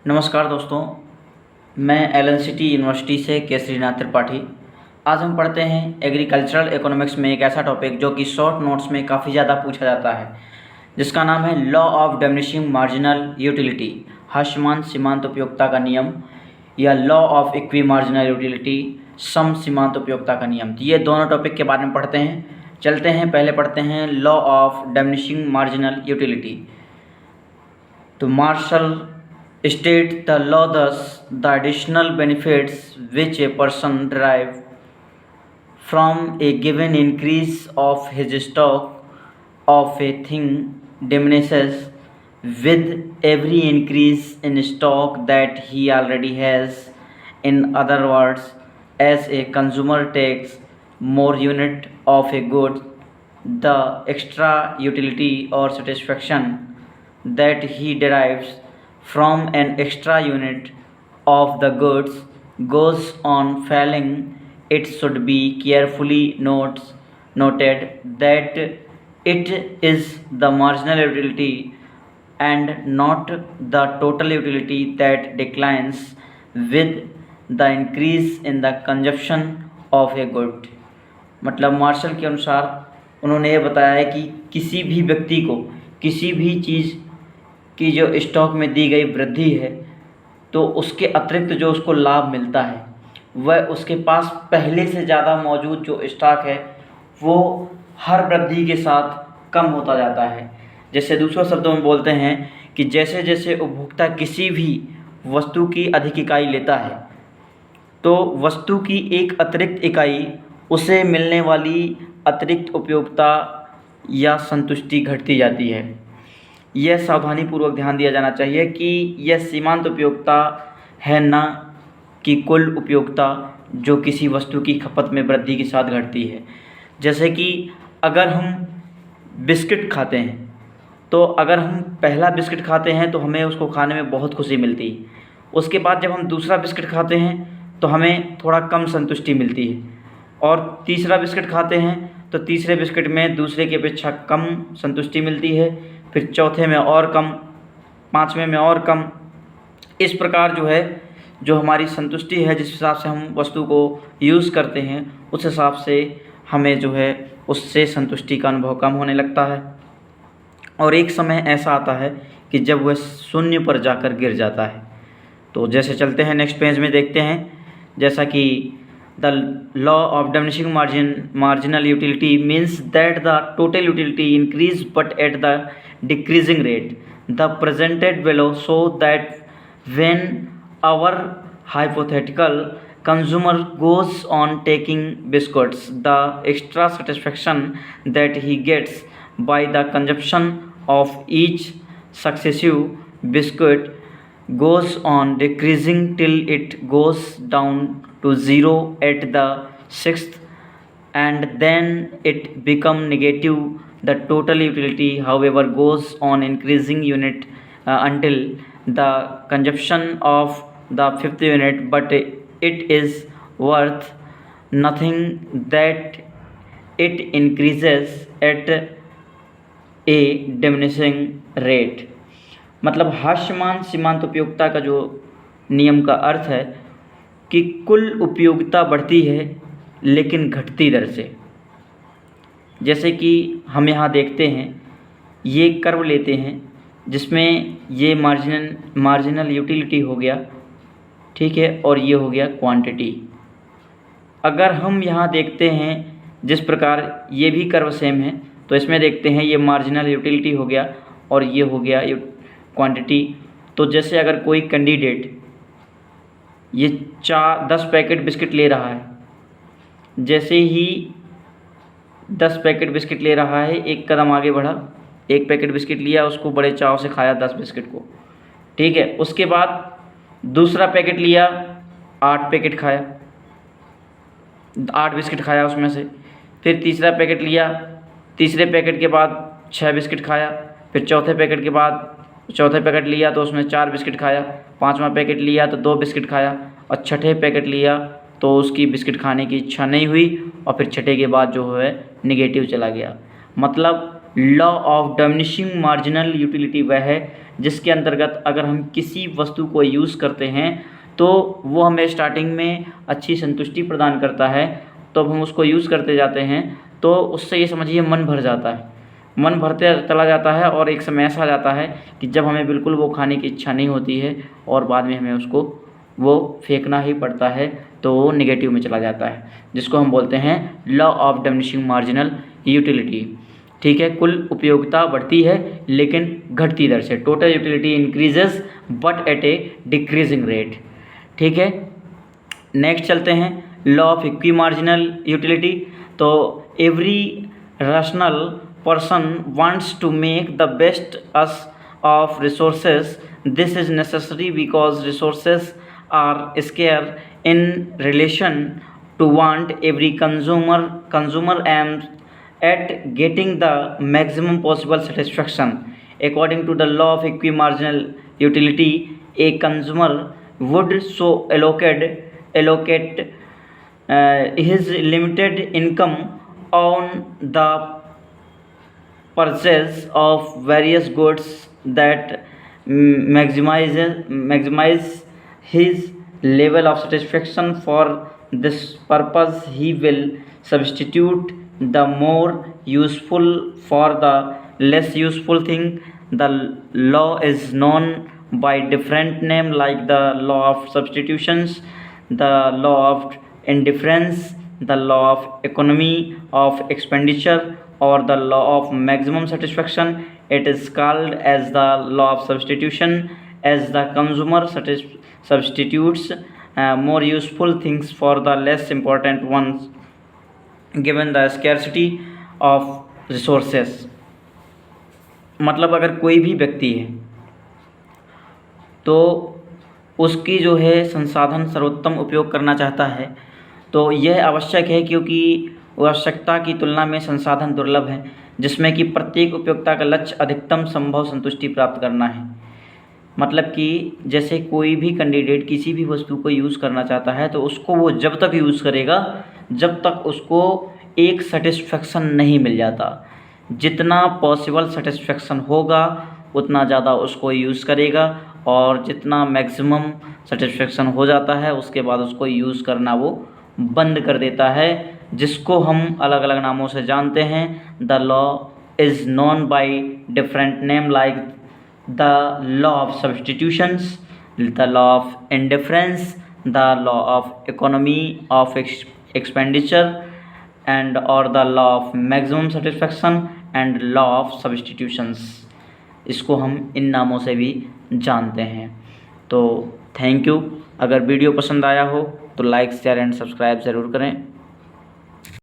नमस्कार दोस्तों, मैं एलएनसीटी यूनिवर्सिटी से केसरीनाथ त्रिपाठी। आज हम पढ़ते हैं एग्रीकल्चरल इकोनॉमिक्स में एक ऐसा टॉपिक जो कि शॉर्ट नोट्स में काफ़ी ज़्यादा पूछा जाता है, जिसका नाम है law of diminishing marginal utility, ह्रासमान सीमांत उपयोगिता का नियम, या law of equi marginal utility, सम सीमांत उपयोगिता का नियम। तो ये दोनों टॉपिक के बारे में पढ़ते हैं। चलते हैं, पहले पढ़ते हैं law of diminishing marginal utility. तो martial state the law thus the additional benefits which a person derive from a given increase of his stock of a thing diminishes with every increase in stock that he already has. In other words, as a consumer takes more unit of a good, the extra utility or satisfaction that he derives from an extra unit of the goods goes on falling. It should be carefully noted that it is the marginal utility and not the total utility that declines with the increase in the consumption of a good। मतलब martial के अनुसार उन्होंने ये बताया है कि किसी भी व्यक्ति को किसी भी चीज़ की जो स्टॉक में दी गई वृद्धि है, तो उसके अतिरिक्त जो उसको लाभ मिलता है वह उसके पास पहले से ज़्यादा मौजूद जो स्टॉक है वो हर वृद्धि के साथ कम होता जाता है। जैसे दूसरे शब्दों में बोलते हैं कि जैसे जैसे उपभोक्ता किसी भी वस्तु की अधिक इकाई लेता है, तो वस्तु की एक अतिरिक्त इकाई उसे मिलने वाली अतिरिक्त उपयोगिता या संतुष्टि घटती जाती है। यह सावधानीपूर्वक ध्यान दिया जाना चाहिए कि यह सीमांत उपयोगिता है, ना कि कुल उपयोगिता जो किसी वस्तु की खपत में वृद्धि के साथ घटती है। जैसे कि अगर हम बिस्किट खाते हैं, तो अगर हम पहला बिस्किट खाते हैं तो हमें उसको खाने में बहुत खुशी मिलती है। उसके बाद जब हम दूसरा बिस्किट खाते हैं तो हमें थोड़ा कम संतुष्टि मिलती है, और तीसरा बिस्किट खाते हैं तो तीसरे बिस्किट में दूसरे की अपेक्षा कम संतुष्टि मिलती है, फिर चौथे में और कम, पाँचवें में और कम। इस प्रकार जो हमारी संतुष्टि है, जिस हिसाब से हम वस्तु को यूज़ करते हैं, उस हिसाब से हमें उससे संतुष्टि का अनुभव कम होने लगता है। और एक समय ऐसा आता है कि जब वह शून्य पर जाकर गिर जाता है। तो जैसे चलते हैं नेक्स्ट पेज में देखते हैं, जैसा कि the law of diminishing marginal utility means that the total utility increase but at the decreasing rate. The presented below show that when our hypothetical consumer goes on taking biscuits, the extra satisfaction that he gets by the consumption of each successive biscuit goes on decreasing till it goes down to 0 at the sixth, and then it become negative. The total utility, however, goes on increasing unit until the consumption of the fifth unit, but it is worth nothing that it increases at a diminishing rate। मतलब ह्रासमान सीमांत उपयोगिता का जो नियम का अर्थ है कि कुल उपयोगिता बढ़ती है लेकिन घटती दर से। जैसे कि हम यहाँ देखते हैं, ये कर्व लेते हैं जिसमें ये मार्जिनल यूटिलिटी हो गया, ठीक है, और ये हो गया क्वांटिटी। अगर हम यहाँ देखते हैं जिस प्रकार ये भी कर्व सेम है, तो इसमें देखते हैं ये मार्जिनल यूटिलिटी हो गया और ये हो गया क्वांटिटी। तो जैसे अगर कोई कैंडिडेट ये 10 पैकेट बिस्किट ले रहा है, जैसे ही 10 पैकेट बिस्किट ले रहा है, एक कदम आगे बढ़ा, एक पैकेट बिस्किट लिया, उसको बड़े चाव से खाया 10 बिस्किट को, ठीक है। उसके बाद दूसरा पैकेट लिया, 8 पैकेट खाया, 8 बिस्किट खाया उसमें से। फिर तीसरा पैकेट लिया, तीसरे पैकेट के बाद 6 बिस्किट खाया। फिर चौथे पैकेट के बाद चौथे पैकेट लिया तो उसमें 4 बिस्किट खाया। पाँचवा पैकेट लिया तो 2 बिस्किट खाया, और छठे पैकेट लिया तो उसकी बिस्किट खाने की इच्छा नहीं हुई, और फिर छठे के बाद जो है नेगेटिव चला गया। मतलब law of diminishing marginal utility वह है जिसके अंतर्गत अगर हम किसी वस्तु को यूज़ करते हैं तो वो हमें स्टार्टिंग में अच्छी संतुष्टि प्रदान करता है, तो अब हम उसको यूज़ करते जाते हैं तो उससे ये समझिए मन भर जाता है, मन भरते चला जाता है और एक समय ऐसा आ जाता है कि जब हमें बिल्कुल वो खाने की इच्छा नहीं होती है और बाद में हमें उसको वो फेंकना ही पड़ता है, तो वो नेगेटिव में चला जाता है, जिसको हम बोलते हैं law of diminishing marginal utility. ठीक है, कुल उपयोगिता बढ़ती है लेकिन घटती दर से, total utility increases but at a decreasing rate. ठीक है, नेक्स्ट चलते हैं law of equi marginal utility. तो every rational person wants to make the best use of resources. This is necessary because resources are scarce in relation to want. Every consumer aims at getting the maximum possible satisfaction. According to the law of equimarginal utility, a consumer would so allocate his limited income on the purchase of various goods that maximize his level of satisfaction. For this purpose he will substitute the more useful for the less useful thing. The law is known by different name like the law of substitutions, the law of indifference, the law of economy of expenditure, or the law of maximum satisfaction. It is called as the law of substitution as the consumer substitutes more useful things for the less important ones given the scarcity of resources. मतलब अगर कोई भी व्यक्ति है तो उसकी जो है संसाधन सर्वोत्तम उपयोग करना चाहता है, तो यह आवश्यक है क्योंकि आवश्यकता की तुलना में संसाधन दुर्लभ है, जिसमें कि प्रत्येक उपयोक्ता का लक्ष्य अधिकतम संभव संतुष्टि प्राप्त करना है। मतलब कि जैसे कोई भी कैंडिडेट किसी भी वस्तु को यूज़ करना चाहता है तो उसको वो जब तक यूज़ करेगा जब तक उसको एक सेटिस्फेक्शन नहीं मिल जाता। जितना पॉसिबल सेटिस्फेक्शन होगा उतना ज़्यादा उसको यूज़ करेगा, और जितना मैक्सिमम सेटिस्फेक्शन हो जाता है उसके बाद उसको यूज़ करना वो बंद कर देता है, जिसको हम अलग अलग नामों से जानते हैं। The law is known by different name like the law of substitutions, the law of indifference, the law of economy of expenditure and और the law of maximum satisfaction and law of substitutions. इसको हम इन नामों से भी जानते हैं। तो thank you. अगर वीडियो पसंद आया हो तो लाइक शेयर एंड सब्सक्राइब ज़रूर करें।